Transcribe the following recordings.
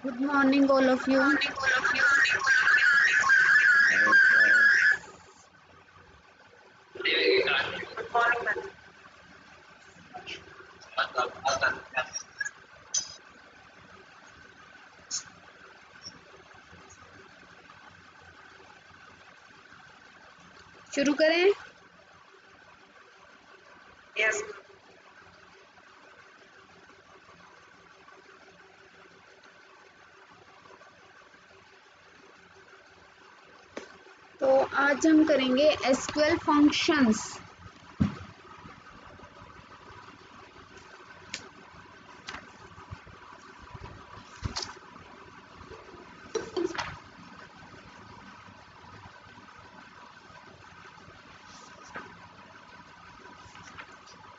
Good morning, all of you. शुरू करें? Yes. तो आज हम करेंगे एसक्यूएल फंक्शंस।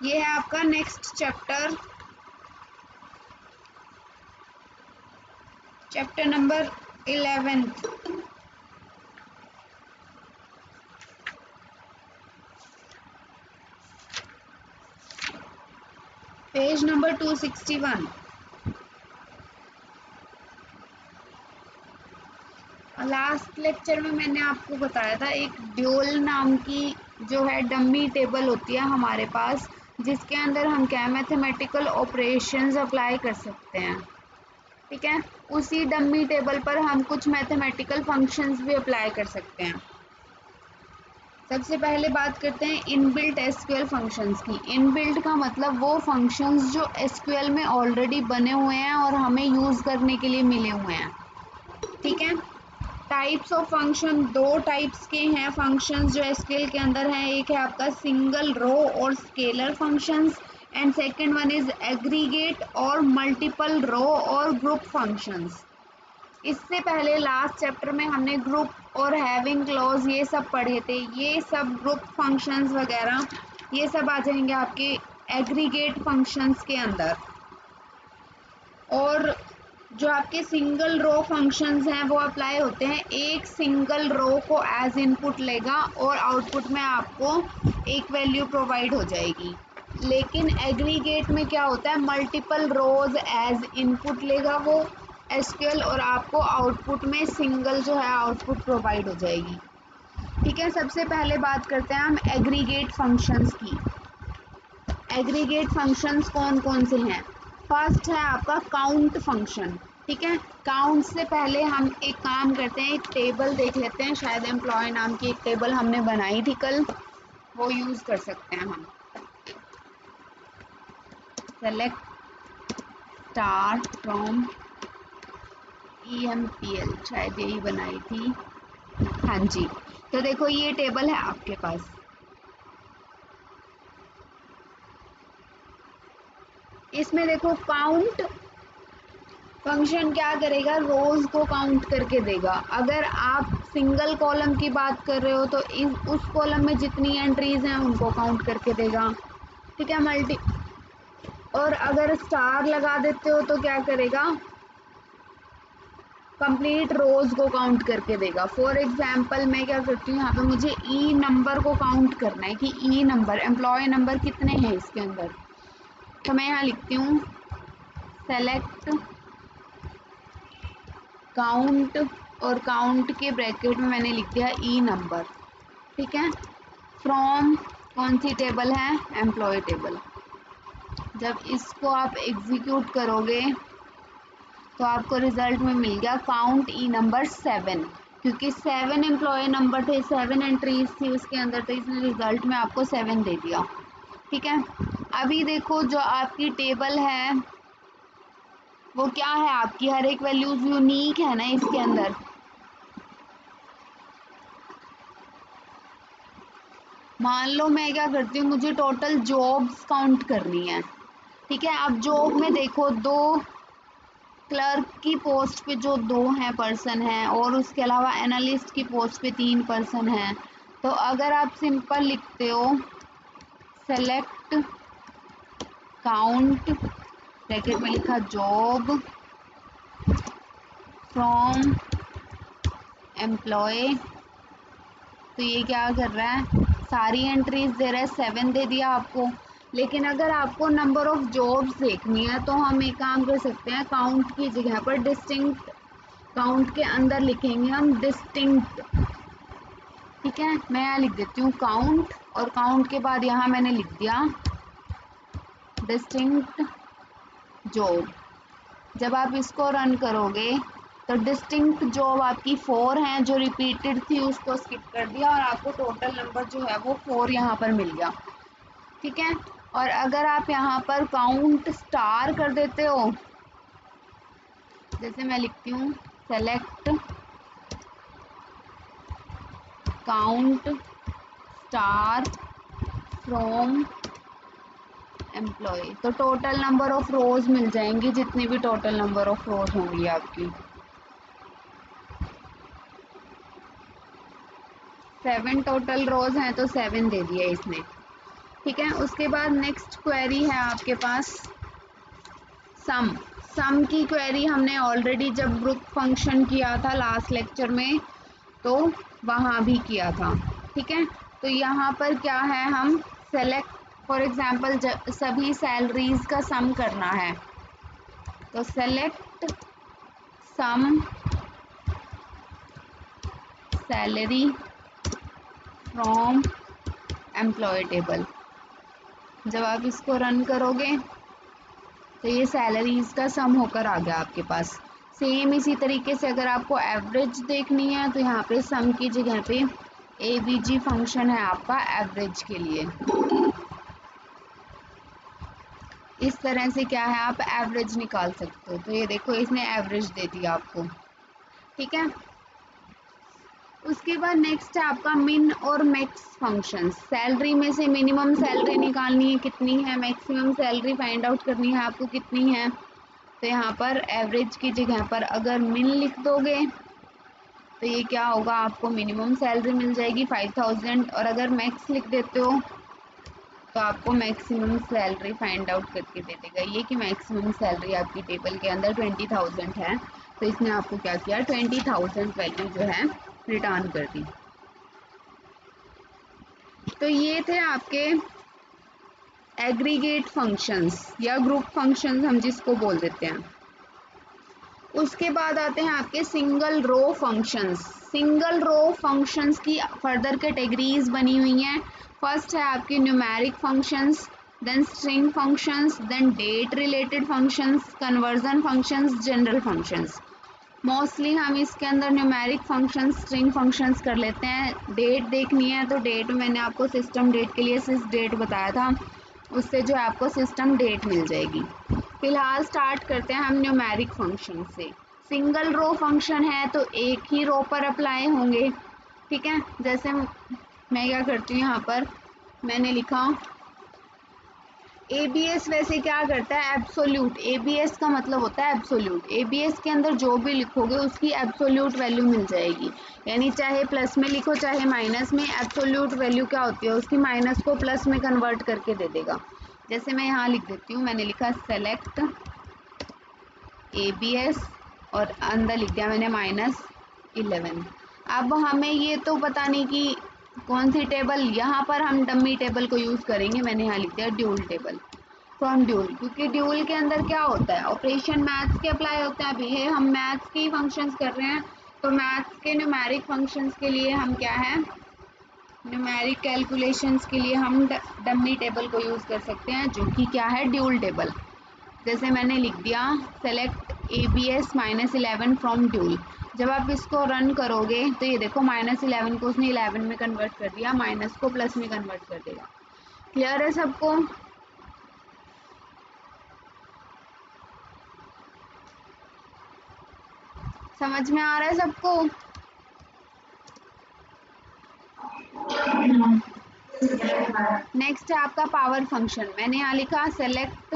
ये है आपका next chapter, chapter number 11। Page number 261। Last lecture में मैंने आपको बताया था एक ड्यूल नाम की जो है डमी टेबल होती है हमारे पास, जिसके अंदर हम क्या मैथमेटिकल ऑपरेशंस अप्लाई कर सकते हैं। ठीक है, उसी डमी टेबल पर हम कुछ मैथमेटिकल फंक्शंस भी अप्लाई कर सकते हैं। सबसे पहले बात करते हैं इनबिल्ट एसक्यूएल फंक्शंस की। इनबिल्ट का मतलब वो फंक्शंस जो एसक्यूएल में ऑलरेडी बने हुए हैं और हमें यूज़ करने के लिए मिले हुए हैं। ठीक है, टाइप्स ऑफ फंक्शन दो टाइप्स के हैं फंक्शंस जो एसक्यूएल के अंदर हैं। एक है आपका सिंगल रो और scalar functions and second one is aggregate और मल्टीपल रो और ग्रुप फंक्शंस। इससे पहले लास्ट चैप्टर में हमने ग्रुप और हैविंग क्लॉज ये सब पढ़े थे। ये सब ग्रुप फंक्शंस वगैरह ये सब आ जाएंगे आपके एग्रीगेट फंक्शंस के अंदर। और जो आपके सिंगल रो फंक्शंस हैं वो अप्लाई होते हैं, एक सिंगल रो को एज इनपुट लेगा और आउटपुट में आपको एक वैल्यू प्रोवाइड हो जाएगी। लेकिन एग्रीगेट में क्या होता है, मल्टीपल रोज एज इनपुट लेगा वो एसक्यूएल और आपको आउटपुट में सिंगल जो है आउटपुट प्रोवाइड हो जाएगी। ठीक है, सबसे पहले बात करते हैं हम एग्रीगेट फंक्शंस की। एग्रीगेट फंक्शंस कौन कौन से हैं? फर्स्ट है आपका काउंट फंक्शन। ठीक है, काउंट से पहले हम एक काम करते हैं, एक टेबल देख लेते हैं। शायद एम्प्लॉय नाम की एक टेबल हमने बनाई थी कल, वो यूज कर सकते हैं हम। सेलेक्ट स्टार फ्रॉम EMPL, शायद यही बनाई थी। हाँ जी, तो देखो ये टेबल है आपके पास। इसमें देखो काउंट फंक्शन क्या करेगा, रोज को काउंट करके देगा। अगर आप सिंगल कॉलम की बात कर रहे हो तो उस कॉलम में जितनी एंट्रीज हैं उनको काउंट करके देगा। ठीक है, और अगर स्टार लगा देते हो तो क्या करेगा, कंप्लीट रोज को काउंट करके देगा। फॉर एग्जाम्पल मैं क्या करती हूँ, यहाँ पे मुझे ई नंबर को काउंट करना है कि ई नंबर एम्प्लॉय नंबर कितने हैं इसके अंदर। तो मैं यहाँ लिखती हूँ सेलेक्ट काउंट और काउंट के ब्रैकेट में मैंने लिख दिया ई नंबर। ठीक है, फ्रॉम कौन सी टेबल है, एम्प्लॉय टेबल। जब इसको आप एग्जीक्यूट करोगे तो आपको रिजल्ट में मिल गया काउंट ई नंबर 7, क्योंकि 7 एम्प्लॉय नंबर थे, 7 एंट्रीज थी उसके अंदर, तो इसने रिजल्ट में आपको 7 दे दिया। ठीक है, अभी देखो जो आपकी टेबल है वो क्या है, आपकी हर एक वैल्यूज यूनिक है ना इसके अंदर। मान लो मैं क्या करती हूँ, मुझे टोटल जॉब्स काउंट करनी है। ठीक है, अब जॉब में देखो दो क्लर्क की पोस्ट पे जो 2 हैं पर्सन हैं और उसके अलावा एनालिस्ट की पोस्ट पे 3 पर्सन हैं। तो अगर आप सिंपल लिखते हो सेलेक्ट काउंट ब्रैकेट में लिखा जॉब फ्रॉम एम्प्लॉय, तो ये क्या कर रहा है, सारी एंट्रीज दे रहा है, 7 दे दिया आपको। लेकिन अगर आपको नंबर ऑफ जॉब्स देखनी है तो हम एक काम कर सकते हैं, काउंट की जगह पर डिस्टिंक्ट, काउंट के अंदर लिखेंगे हम डिस्टिंक्ट। ठीक है, मैं यहाँ लिख देती हूँ काउंट, और काउंट के बाद यहाँ मैंने लिख दिया डिस्टिंक्ट जॉब। जब आप इसको रन करोगे तो डिस्टिंक्ट जॉब आपकी 4 हैं, जो रिपीटेड थी उसको स्किप कर दिया और आपको टोटल नंबर जो है वो 4 यहाँ पर मिल गया। ठीक है, और अगर आप यहाँ पर काउंट स्टार कर देते हो, जैसे मैं लिखती हूँ select count star from employ, तो टोटल नंबर ऑफ रोज मिल जाएंगी, जितनी भी टोटल नंबर ऑफ रोज होंगी आपकी। 7 टोटल रोज हैं तो 7 दे दिया इसने। ठीक है, उसके बाद नेक्स्ट क्वेरी है आपके पास सम। सम की क्वेरी हमने ऑलरेडी जब ग्रुप फंक्शन किया था लास्ट लेक्चर में, तो वहाँ भी किया था। ठीक है, तो यहाँ पर क्या है, हम सेलेक्ट फॉर एग्जांपल सभी सैलरीज का सम करना है, तो select sum salary from employ table. जब आप इसको रन करोगे तो ये सैलरीज का सम होकर आ गया आपके पास। सेम इसी तरीके से अगर आपको एवरेज देखनी है तो यहाँ पे सम की जगह पे एवीजी फंक्शन है आपका एवरेज के लिए। इस तरह से क्या है, आप एवरेज निकाल सकते हो। तो ये देखो इसने एवरेज दे दिया आपको। ठीक है, उसके बाद नेक्स्ट है आपका मिन और मैक्स फंक्शन। सैलरी में से मिनिमम सैलरी निकालनी है कितनी है, मैक्सिमम सैलरी फाइंड आउट करनी है आपको कितनी है। तो यहाँ पर एवरेज की जगह पर अगर मिन लिख दोगे तो ये क्या होगा, आपको मिनिमम सैलरी मिल जाएगी 5000, और अगर मैक्स लिख देते हो तो आपको मैक्सिमम सैलरी फाइंड आउट करके दे देगा ये कि मैक्सिमम सैलरी आपकी टेबल के अंदर 20000 है। तो इसने आपको क्या किया, 20000 वैल्यू जो है रिटर्न कर दी। तो ये थे आपके एग्रीगेट फंक्शंस या ग्रुप फंक्शंस हम जिसको बोल देते हैं। उसके बाद आते हैं आपके single row functions. Single row functions की फर्दर कैटेगरीज बनी हुई हैं। फर्स्ट है आपके numeric functions, then string functions, then date related functions, conversion functions, general functions. Mostly हम इसके अंदर न्यूमेरिक फंक्शंस, स्ट्रिंग फंक्शंस कर लेते हैं। डेट देखनी है तो डेट मैंने आपको सिस्टम डेट के लिए सिस डेट बताया था, उससे जो है आपको सिस्टम डेट मिल जाएगी। फिलहाल स्टार्ट करते हैं हम न्यूमेरिक फंक्शन से। सिंगल रो फंक्शन है तो एक ही रो पर अप्लाई होंगे। ठीक है, जैसे मैं क्या करती हूँ, यहाँ पर मैंने लिखा ABS वैसे क्या करता है, एब्सोल्यूट। ABS का मतलब होता है एब्सोल्यूट। ABS के अंदर जो भी लिखोगे उसकी एब्सोल्यूट वैल्यू मिल जाएगी, यानी चाहे प्लस में लिखो चाहे माइनस में, एब्सोल्यूट वैल्यू क्या होती है उसकी, माइनस को प्लस में कन्वर्ट करके दे देगा। जैसे मैं यहाँ लिख देती हूँ, मैंने लिखा सेलेक्ट ABS और अंदर लिख दिया मैंने -11। अब हमें ये तो पता नहीं कि कौन सी टेबल, यहाँ पर हम डमी टेबल को यूज़ करेंगे। मैंने यहाँ लिख दिया ड्यूल टेबल फ्रॉम ड्यूल, क्योंकि ड्यूल के अंदर क्या होता है, ऑपरेशन मैथ्स के अप्लाई होता है। अभी है हम मैथ्स के फंक्शंस कर रहे हैं, तो मैथ्स के न्यूमेरिक फंक्शंस के लिए हम क्या है, न्यूमेरिक कैलकुलेशंस के लिए हम डमी टेबल को यूज़ कर सकते हैं, जो कि क्या है, ड्यूल टेबल। जैसे मैंने लिख दिया सेलेक्ट ABS -11 फ्रॉम ड्यूल। जब आप इसको रन करोगे तो ये देखो -11 को उसने 11 में कन्वर्ट कर दिया, माइनस को प्लस में कन्वर्ट कर देगा। क्लियर है सबको? समझ में आ रहा है सबको? नेक्स्ट है आपका पावर फंक्शन। मैंने यहाँ लिखा सेलेक्ट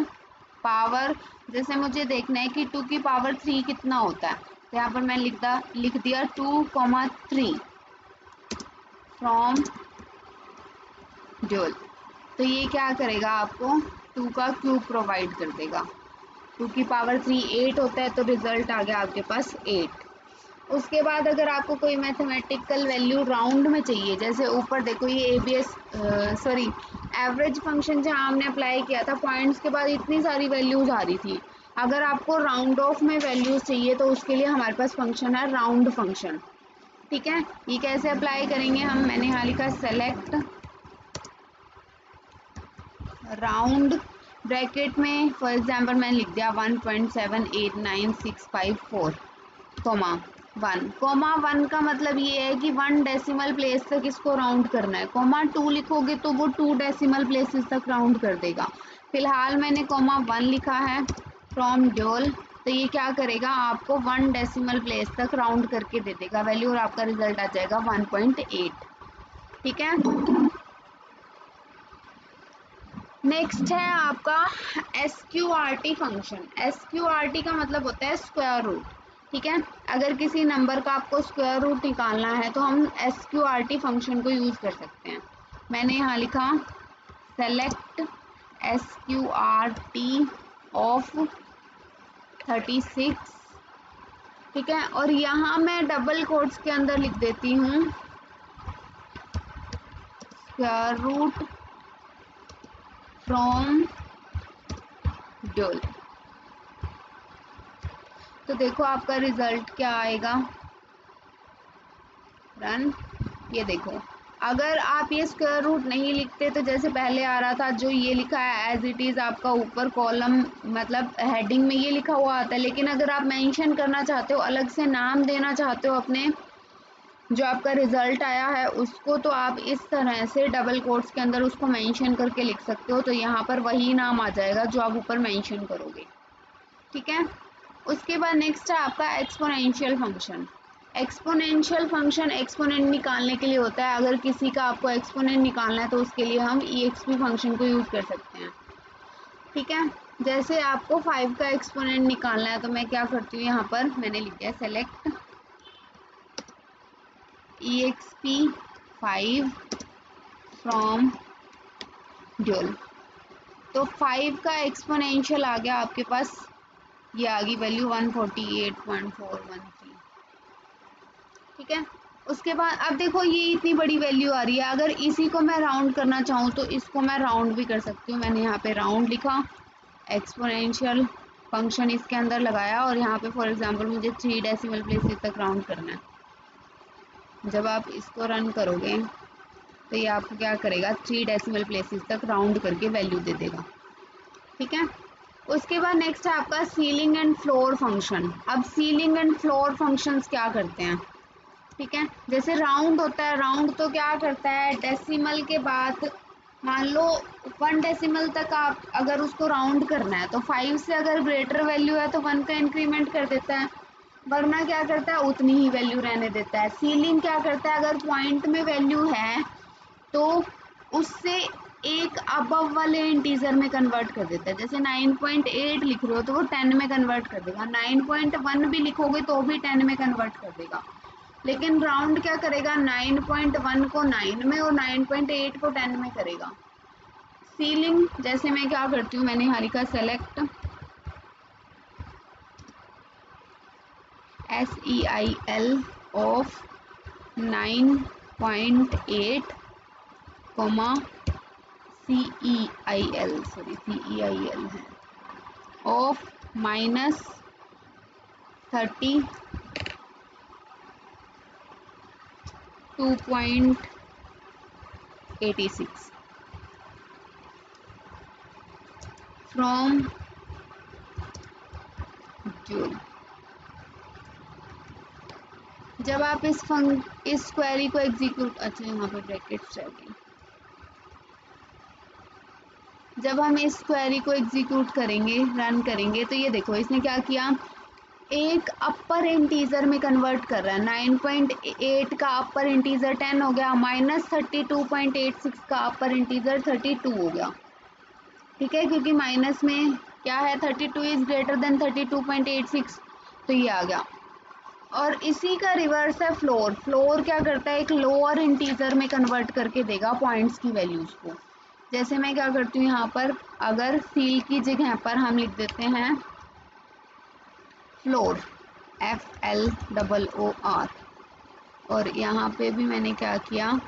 पावर। जैसे मुझे देखना है कि 2 की पावर 3 कितना होता है, तो यहाँ पर मैं लिख दिया 2,3 फ्रॉम ड्यूल। तो ये क्या करेगा, आपको 2 का क्यूब प्रोवाइड कर देगा। 2 की पावर 3 8 होता है, तो रिजल्ट आ गया आपके पास 8। उसके बाद अगर आपको कोई मैथमेटिकल वैल्यू राउंड में चाहिए, जैसे ऊपर देखो ये एवरेज फंक्शन जहाँ हमने अप्लाई किया था, पॉइंट्स के बाद इतनी सारी वैल्यूज आ रही थी। अगर आपको राउंड ऑफ में वैल्यूज चाहिए तो उसके लिए हमारे पास फंक्शन है राउंड फंक्शन। ठीक है, ये कैसे अप्लाई करेंगे हम, मैंने यहाँ लिखा सेलेक्ट राउंड, ब्रैकेट में फॉर एग्जांपल मैंने लिख दिया 1.789654 कोमा 1। कोमा 1 का मतलब ये है कि 1 डेसिमल प्लेस तक इसको राउंड करना है। कोमा 2 लिखोगे तो वो 2 डेसिमल प्लेसेस तक राउंड कर देगा। फिलहाल मैंने कोमा 1 लिखा है फ्रॉम ड्यूल, तो ये क्या करेगा, आपको 1 डेसिमल प्लेस तक राउंड करके दे देगा वैल्यू और आपका रिजल्ट आ जाएगा 1.8। ठीक है, नेक्स्ट है आपका SQRT फंक्शन। SQRT का मतलब होता है स्क्वायर रूट। ठीक है, अगर किसी नंबर का आपको स्क्वायर रूट निकालना है तो हम SQRT फंक्शन को यूज़ कर सकते हैं। मैंने यहाँ लिखा सेलेक्ट SQRT ऑफ 36। ठीक है, और यहाँ मैं डबल कोट्स के अंदर लिख देती हूँ स्क्वायर रूट फ्रॉम ड्यूल। तो देखो आपका रिजल्ट क्या आएगा, रन। ये देखो, अगर आप ये स्क्वायर रूट नहीं लिखते तो जैसे पहले आ रहा था, जो ये लिखा है एज इट इज़ आपका ऊपर कॉलम मतलब हेडिंग में ये लिखा हुआ आता है। लेकिन अगर आप मेंशन करना चाहते हो, अलग से नाम देना चाहते हो अपने जो आपका रिजल्ट आया है उसको, तो आप इस तरह से डबल कोट्स के अंदर उसको मेंशन करके लिख सकते हो। तो यहाँ पर वही नाम आ जाएगा जो आप ऊपर मेंशन करोगे। ठीक है, उसके बाद नेक्स्ट है आपका exponential function. Exponential function exponent निकालने के लिए होता है। अगर किसी का आपको एक्सपोनेंट निकालना है तो उसके लिए हम EXP फंक्शन को यूज़ कर सकते हैं। ठीक है, जैसे आपको 5 का एक्सपोनेंट निकालना है तो मैं क्या करती हूँ, यहाँ पर मैंने लिखा है सेलेक्ट EXP 5 फ्रॉम ड्यूल। तो 5 का एक्सपोनेंशियल आ गया आपके पास, ये आ गई वैल्यू 148.413। ठीक है, उसके बाद अब देखो ये इतनी बड़ी वैल्यू आ रही है। अगर इसी को मैं राउंड करना चाहूँ तो इसको मैं राउंड भी कर सकती हूँ। मैंने यहाँ पे राउंड लिखा, एक्सपोनेंशियल फंक्शन इसके अंदर लगाया और यहाँ पे फॉर एग्जांपल मुझे 3 डेसिमल प्लेसेस तक राउंड करना है। जब आप इसको रन करोगे तो ये आपको क्या करेगा, 3 डेसिमल प्लेसेस तक राउंड करके वैल्यू दे देगा। ठीक है, उसके बाद नेक्स्ट है आपका सीलिंग एंड फ्लोर फंक्शन। अब सीलिंग एंड फ्लोर फंक्शंस क्या करते हैं, ठीक है, जैसे राउंड होता है, राउंड तो क्या करता है, डेसिमल के बाद मान लो 1 डेसिमल तक आप अगर उसको राउंड करना है तो 5 से अगर ग्रेटर वैल्यू है तो 1 का इंक्रीमेंट कर देता है, वरना क्या करता है उतनी ही वैल्यू रहने देता है। सीलिंग क्या करता है, अगर पॉइंट में वैल्यू है तो उससे एक अबव वाले इंटीजर में कन्वर्ट कर देता है। जैसे 9.8 लिख रहे हो तो वो 10 में कन्वर्ट कर देगा, 9.1 भी लिखोगे तो भी 10 में कन्वर्ट कर देगा। लेकिन राउंड क्या करेगा, 9.1 को 9 में और 9.8 को 10 में करेगा। सीलिंग जैसे मैं क्या करती हूँ, मैंने यहाँ लिखा select SEIL of 9.8 comma CEIL है ऑफ -32.86 फ्रॉम ड्यूल। जब आप इस क्वेरी को एग्जीक्यूट, अच्छा यहाँ पर ब्रैकेट्स चाहिए, जब हम इस क्वेरी को एग्जीक्यूट करेंगे, रन करेंगे, तो ये देखो इसने क्या किया, एक अपर इंटीजर में कन्वर्ट कर रहा है। 9.8 का अपर इंटीजर 10 हो गया, -32.86 का अपर इंटीजर 32 हो गया। ठीक है, क्योंकि माइनस में क्या है, 32 इज ग्रेटर देन 32.86, तो ये आ गया। और इसी का रिवर्स है फ्लोर। फ्लोर क्या करता है, एक लोअर इंटीजर में कन्वर्ट करके देगा पॉइंट्स की वैल्यूज को। जैसे मैं क्या करती हूँ, यहाँ पर अगर सील की जगह पर हम लिख देते हैं फ्लोर, FLOOR, और यहाँ पे भी मैंने क्या किया,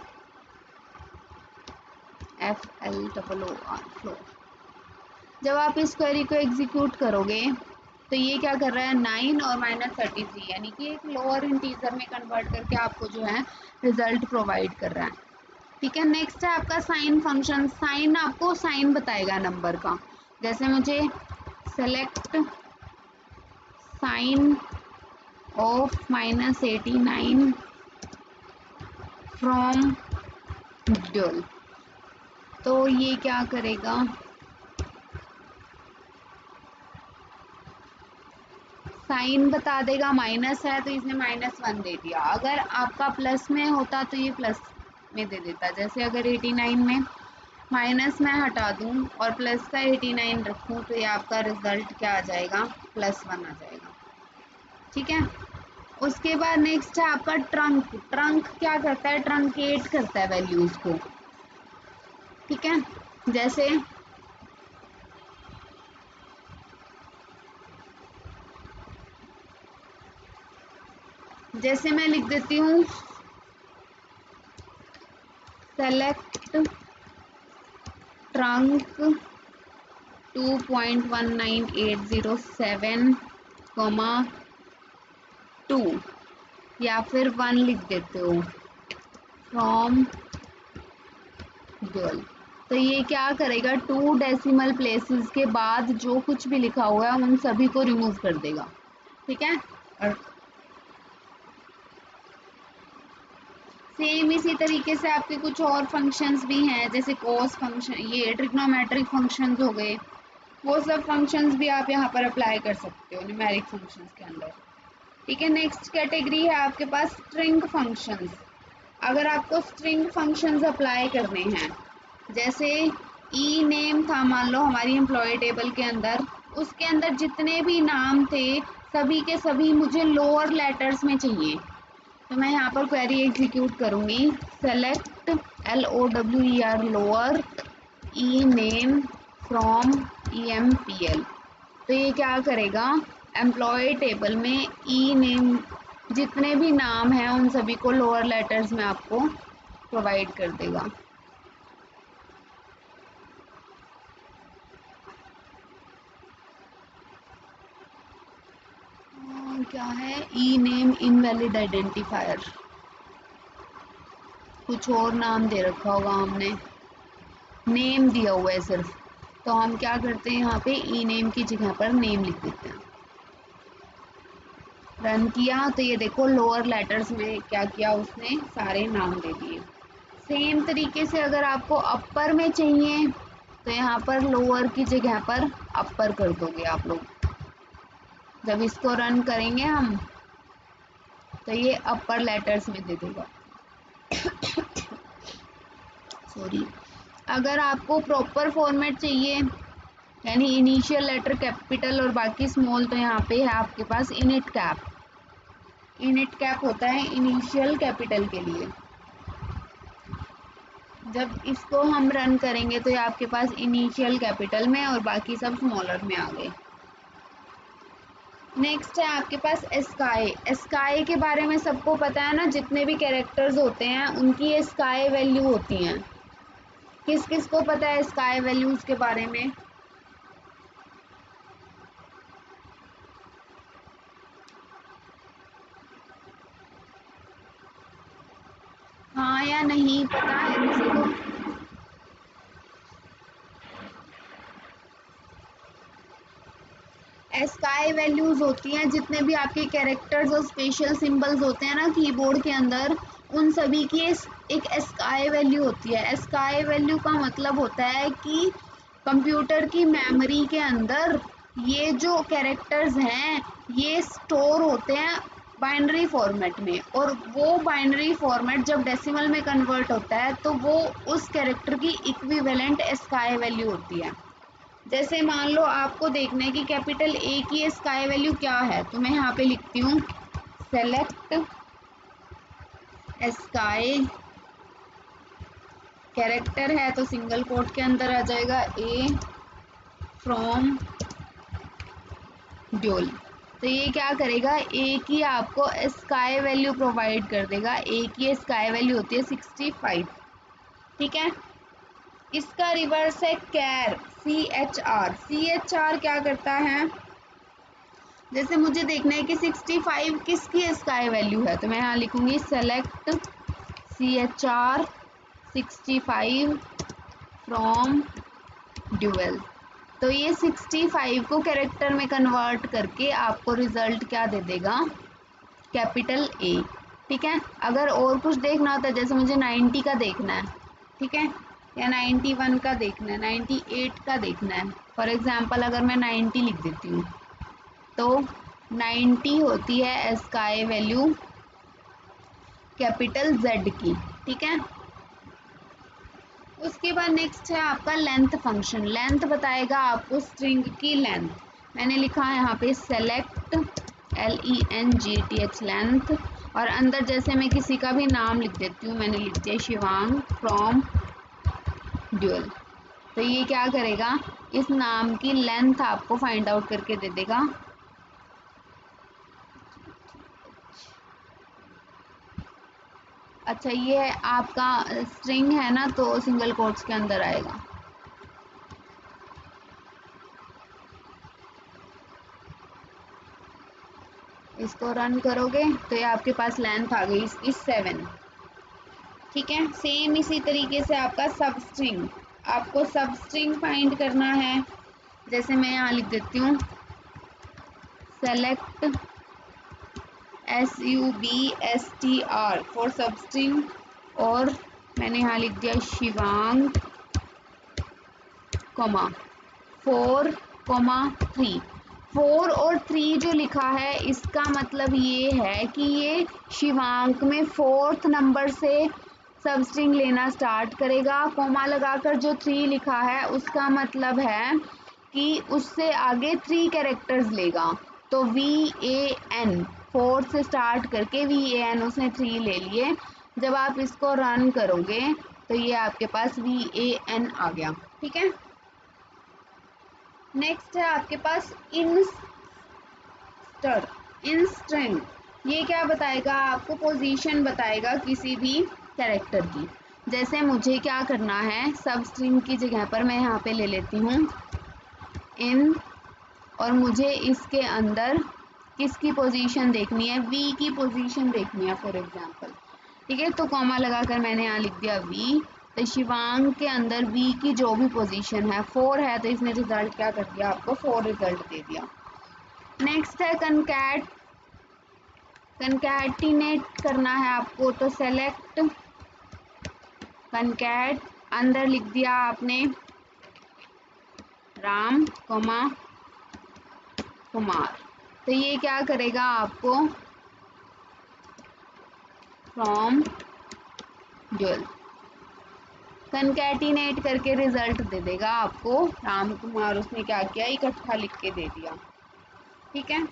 FLOOR फ्लोर। जब आप इस क्वेरी को एग्जीक्यूट करोगे तो ये क्या कर रहा है, 9 और -33 यानी कि एक लोअर इंटीजर में कन्वर्ट करके आपको जो है रिजल्ट प्रोवाइड कर रहा है। ठीक है, नेक्स्ट है आपका साइन फंक्शन। साइन आपको साइन बताएगा नंबर का। जैसे मुझे select sign of -89 from dual, तो ये क्या करेगा, साइन बता देगा। माइनस है तो इसने -1 दे दिया। अगर आपका प्लस में होता तो ये प्लस में दे देता। जैसे अगर 89 में माइनस मैं हटा दूं और प्लस का 89 रखूं तो ये आपका रिजल्ट क्या आ जाएगा, +1 आ जाएगा। ठीक है, उसके बाद नेक्स्ट है आपका ट्रंक। ट्रंक क्या करता है, ट्रंकेट करता है वैल्यूज को। ठीक है, जैसे मैं लिख देती हूँ सेलेक्ट ट्रंक 2.19807, या फिर 1 लिख देते हो फ्रॉम ड्यूल। तो ये क्या करेगा, 2 डेसिमल प्लेसेस के बाद जो कुछ भी लिखा हुआ है उन सभी को रिमूव कर देगा। ठीक है, और सेम इसी तरीके से आपके कुछ और फंक्शंस भी हैं, जैसे कोस फंक्शन, ये ट्रिग्नोमेट्रिक फंक्शंस हो गए, वो सब फंक्शंस भी आप यहाँ पर अप्लाई कर सकते हो न्यूमेरिक फंक्शंस के अंदर। ठीक है, नेक्स्ट कैटेगरी है आपके पास स्ट्रिंग फंक्शंस। अगर आपको स्ट्रिंग फंक्शंस अप्लाई करने हैं, जैसे ई नेम था मान लो हमारी एम्प्लॉय टेबल के अंदर, उसके अंदर जितने भी नाम थे सभी के सभी मुझे लोअर लेटर्स में चाहिए। तो मैं यहाँ पर क्वेरी एग्जीक्यूट करूँगी, select LOWER lower E name from EMPL। तो ये क्या करेगा, एम्प्लॉय टेबल में ई नेम जितने भी नाम हैं उन सभी को लोअर लेटर्स में आपको प्रोवाइड कर देगा। क्या है, ई नेम इनवैलिड आइडेंटिफायर, कुछ और नाम दे रखा होगा हमने, नेम दिया हुआ है सिर्फ, तो हम क्या करते हैं यहाँ पे ई नेम की जगह पर नेम लिख देते हैं। रन किया तो ये देखो लोअर लेटर्स में क्या किया उसने, सारे नाम दे दिए। सेम तरीके से अगर आपको अपर में चाहिए तो यहाँ पर लोअर की जगह पर अपर कर दोगे आप लोग। जब इसको रन करेंगे हम तो ये अपर लेटर्स में दे देगा। सॉरी, अगर आपको प्रॉपर फॉर्मेट चाहिए यानी इनिशियल लेटर कैपिटल और बाकी स्मॉल, तो यहाँ पे है आपके पास इनिट कैप। इनिट कैप होता है इनिशियल कैपिटल के लिए। जब इसको हम रन करेंगे तो ये आपके पास इनिशियल कैपिटल में और बाकी सब स्मॉलर में आ गए। नेक्स्ट है आपके पास एस्काई। एस्काई के बारे में सबको पता है ना, जितने भी कैरेक्टर्स होते हैं उनकी एस्काई वैल्यू होती हैं। किस किस को पता है एस्काई वैल्यूज के बारे में? हाँ या नहीं, पता है किसी को? एस्काई वैल्यूज होती हैं जितने भी आपके कैरेक्टर्स और स्पेशल सिंबल्स होते हैं ना कीबोर्ड के अंदर, उन सभी की एक एस्काई वैल्यू होती है। एस्काई वैल्यू का मतलब होता है कि कंप्यूटर की मेमोरी के अंदर ये जो कैरेक्टर्स हैं ये स्टोर होते हैं बाइनरी फॉर्मेट में, और वो बाइनरी फॉर्मेट जब डेसिमल में कन्वर्ट होता है तो वो उस कैरेक्टर की इक्विवेलेंट एस्काई वैल्यू होती है। जैसे मान लो आपको देखना है कि कैपिटल ए की स्काई वैल्यू क्या है, तो मैं यहाँ पे लिखती हूँ सेलेक्ट स्काई, कैरेक्टर है तो सिंगल कोट के अंदर आ जाएगा ए फ्रॉम ड्यूल। तो ये क्या करेगा, एक ही आपको स्काई वैल्यू प्रोवाइड कर देगा। एक ही स्काई वैल्यू होती है 65, ठीक है। इसका रिवर्स है कैर, CHR। CHR क्या करता है, जैसे मुझे देखना है कि 65 किसकी स्काई वैल्यू है, तो मैं यहाँ लिखूंगी सेलेक्ट CHR 65 फ्रॉम ड्यूअल। तो ये 65 को कैरेक्टर में कन्वर्ट करके आपको रिजल्ट क्या दे देगा, कैपिटल A, ठीक है। अगर और कुछ देखना होता है, जैसे मुझे 90 का देखना है, ठीक है, या 91 का देखना है, 98 का देखना है, फॉर एग्जांपल अगर मैं 90 लिख देती हूँ, तो 90 होती है स्काई वैल्यू कैपिटल Z की, ठीक है। उसके बाद नेक्स्ट है आपका लेंथ फंक्शन। लेंथ बताएगा आपको स्ट्रिंग की लेंथ। मैंने लिखा है यहाँ पे सेलेक्ट LENGTH लेंथ, और अंदर जैसे मैं किसी का भी नाम लिख देती हूँ, मैंने लिख दिया शिवांग फ्रॉम ड्यूअल। तो ये क्या करेगा, इस नाम की लेंथ आपको फाइंड आउट करके दे देगा। अच्छा, ये आपका स्ट्रिंग है ना, तो सिंगल कोट्स के अंदर आएगा। इसको रन करोगे तो ये आपके पास लेंथ आ गई इसकी 7, ठीक है। सेम इसी तरीके से आपका सब स्ट्रिंग, आपको सब स्ट्रिंग फाइंड करना है। जैसे मैं यहाँ लिख देती हूँ सेलेक्ट SUBSTR फॉर सब स्ट्रिंग, और मैंने यहाँ लिख दिया शिवांग 4,3। 4 और 3 जो लिखा है, इसका मतलब ये है कि ये शिवांक में 4th नंबर से सब स्ट्रिंग लेना स्टार्ट करेगा। कोमा लगाकर जो 3 लिखा है, उसका मतलब है कि उससे आगे 3 कैरेक्टर्स लेगा। तो VAN 4 से स्टार्ट करके VAN उसने 3 ले लिए। जब आप इसको रन करोगे तो ये आपके पास VAN आ गया, ठीक है। नेक्स्ट है आपके पास इंस्ट्रिंग। ये क्या बताएगा आपको, पोजीशन बताएगा किसी भी कैरेक्टर की। जैसे मुझे क्या करना है, सब स्ट्रिंग की जगह पर मैं यहाँ पे ले लेती हूँ इन, और मुझे इसके अंदर किसकी पोजीशन देखनी है, V की पोजीशन देखनी है फॉर एग्जांपल, ठीक है। तो कॉमा लगाकर मैंने यहाँ लिख दिया V। तो शिवांग के अंदर V की जो भी पोजीशन है 4 है, तो इसने रिजल्ट क्या कर दिया, आपको 4 रिजल्ट दे दिया। नेक्स्ट है कंकैटिनेट करना है आपको। तो सेलेक्ट कंकैट, अंदर लिख दिया आपने राम कुमार। तो ये क्या करेगा आपको फ्रॉम ड्यूअल, कंकैटिनेट करके रिजल्ट दे देगा आपको राम कुमार, उसने क्या किया, इकट्ठा लिख के दे दिया, ठीक है।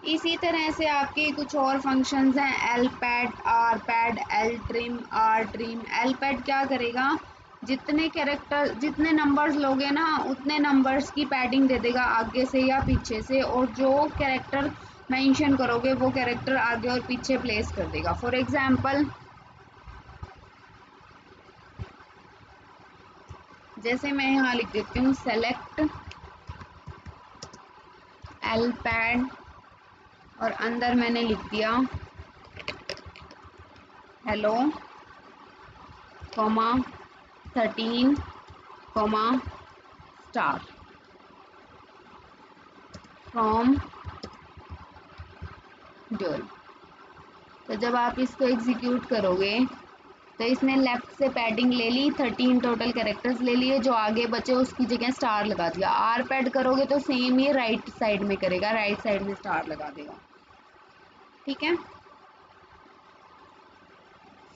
इसी तरह से आपके कुछ और फंक्शंस हैं, lpad, rpad, ltrim, rtrim। lpad क्या करेगा, जितने कैरेक्टर, जितने नंबर्स लोगे ना, उतने नंबर्स की पैडिंग दे देगा आगे से या पीछे से, और जो कैरेक्टर मेंशन करोगे वो कैरेक्टर आगे और पीछे प्लेस कर देगा। फॉर एग्जांपल जैसे मैं यहाँ लिख देती हूँ सेलेक्ट lpad, और अंदर मैंने लिख दिया हेलो 13 स्टार फ्रॉम ड्यूअल। तो जब आप इसको एग्जीक्यूट करोगे तो इसने लेफ्ट से पैडिंग ले ली, 13 टोटल कैरेक्टर्स ले लिए, जो आगे बचे उसकी जगह स्टार लगा दिया। आर पैड करोगे तो सेम ये राइट साइड में करेगा, राइट साइड में स्टार लगा देगा, ठीक है।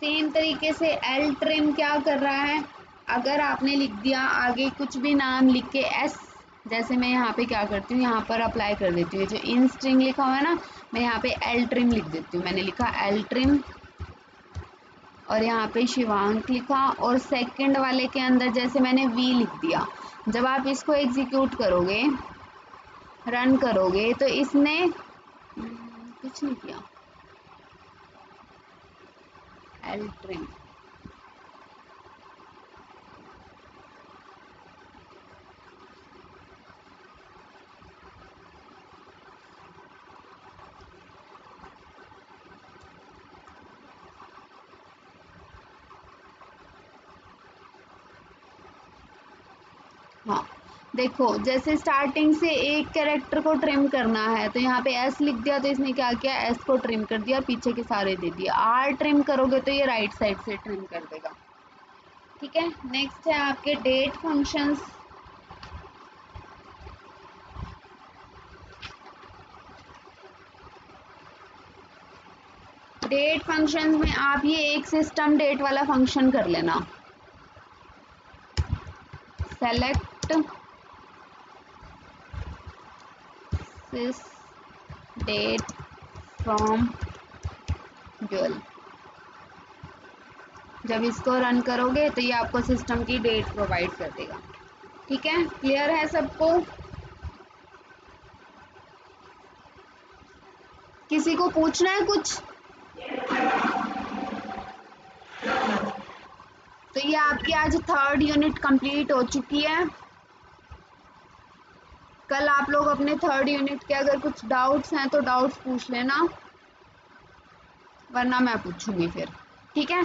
सेम तरीके से एल ट्रिम क्या कर रहा है, अगर आपने लिख दिया आगे कुछ भी नाम लिख के एस, जैसे मैं यहाँ पे क्या करती हूँ, यहाँ पर अप्लाई कर देती हूँ, जो इन स्ट्रिंग लिखा हुआ है ना, मैं यहाँ पे एल ट्रिम लिख देती हूँ। मैंने लिखा एल ट्रिम, और यहाँ पे शिवांक लिखा, और सेकंड वाले के अंदर जैसे मैंने वी लिख दिया। जब आप इसको एग्जीक्यूट करोगे रन करोगे तो इसने कुछ नहीं किया। एल ट्रिम, हाँ देखो जैसे स्टार्टिंग से एक कैरेक्टर को ट्रिम करना है तो यहाँ पे एस लिख दिया तो इसने क्या किया, एस को ट्रिम कर दिया, पीछे के सारे दे दिए। आर ट्रिम करोगे तो ये राइट साइड से ट्रिम कर देगा। ठीक है, नेक्स्ट है आपके डेट फंक्शंस। डेट फंक्शंस में आप ये एक सिस्टम डेट वाला फंक्शन कर लेना, select sys date from dual. जब इसको रन करोगे तो ये आपको सिस्टम की डेट प्रोवाइड कर देगा। ठीक है, क्लियर है सबको? किसी को पूछना है कुछ? तो ये आपकी आज थर्ड यूनिट कंप्लीट हो चुकी है। कल आप लोग अपने थर्ड यूनिट के अगर कुछ डाउट्स हैं तो डाउट्स पूछ लेना, वरना मैं पूछूंगी फिर। ठीक है।